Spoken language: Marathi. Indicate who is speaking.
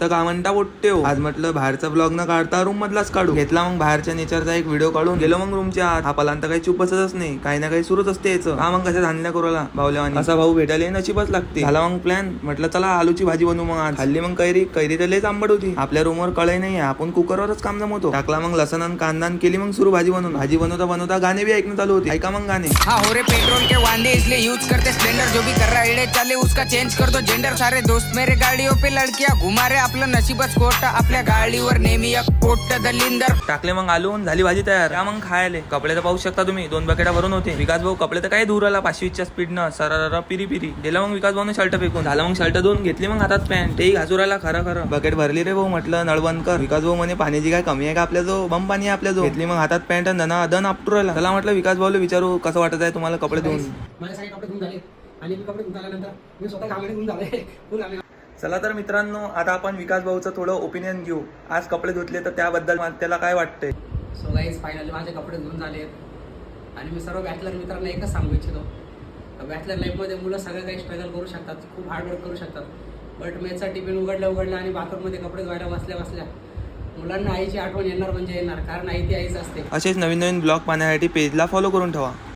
Speaker 1: फक्त का म्हणता पोट्टे हो. आज म्हटलं बाहेरचा ब्लॉग न काढता रूम मधलाच काढू. घेतला मग बाहेरच्या नेचरचा एक व्हिडिओ काढून गेलो मग रूमच्या आत. हा पलांत काही चुपच नाही, काही ना काही सुरूच असते याचं. हा मग कशा धान्य करूला बावल्यावानी. असा भाऊ भेटायला नशीबच लागते. झाला मग प्लॅन. म्हटलं चला आलूची भाजी बनवू. मग आज खाल्ली मग कैरी तर लयच आंबट होती. आपल्या रूमवर कळई नाही, आपण कुकरवरच काम जमवतो. टाकला मग लसण आणि कांदा केली मग सुरू भाजी बनवून. भाजी बनवता गाणे बी ऐकणं चालू होते. ऐका मग गाणे.
Speaker 2: हाँ हो रे पेट्रोल के वांदे इसलिए यूज करते स्प्लेंडर. जो भी कर रहा है चाले उसका चेंज कर दो जेंडर. सारे दोस्त मेरे गाड़ियों पे लड़कियां घुमा रे. आपलं नशीबच कोट. आपल्या गाडीवर नेहमी एक पोट दलिंदर.
Speaker 1: टाकले मग आलू, झाली भाजी तयार. या मग खायले. कपडे तर पाहू शकता तुम्ही, 2 बकेटा भरून होते. विकास भाऊ कपडे तर काय धुर आला 520च्या स्पीडनं. सरर पिरी दिला मग विकास भाऊने शर्ट फेकून. झालं मग शर्ट धुवून घेतली मग हातात पॅन्ट. तेही घासूर आला. खरं बकेट भरली रे भाऊ. म्हटलं नळ बंद कर. विकास भाऊ म्हणे पाण्याची काय कमी आहे का आपल्या जो? बम पाणी आहे आपल्या जो. घेतली मग हातात पॅन्ट दन आपटू राहिला. त्याला म्हटलं विकास भाऊला विचारू कसं वाटत आहे तुम्हाला कपडे धुवून.
Speaker 3: माझे सगळे कपडे धुवून झाले आणि मी कपडे धुवून झाल्यानंतर मी स्वतः घामेने धुवून झाले.
Speaker 1: चला तर मित्रांनो, आता आपण विकास भाऊचं थोडं ओपिनियन घेऊ. आज कपडे धुतले तर त्याबद्दल त्याला काय वाटतंय.
Speaker 3: सो गाईज फायनली माझे कपडे धुवून झाले आणि मी सर्व बॅचलर मित्रांना एकच सांगू इच्छितो. बॅचलर लाईफमध्ये मुलं सगळं काही स्ट्रगल करू शकतात, खूप हार्डवर्क करू शकतात. बट मेचा टिफिन उघडलं आणि बाथरूममध्ये कपडे धुवायला बसल्या मुलांना आईची आठवण येणार म्हणजे येणार, कारण आई ती आईच असते.
Speaker 1: असेच नवीन ब्लॉग पाहण्यासाठी पेजला फॉलो करून ठेवा.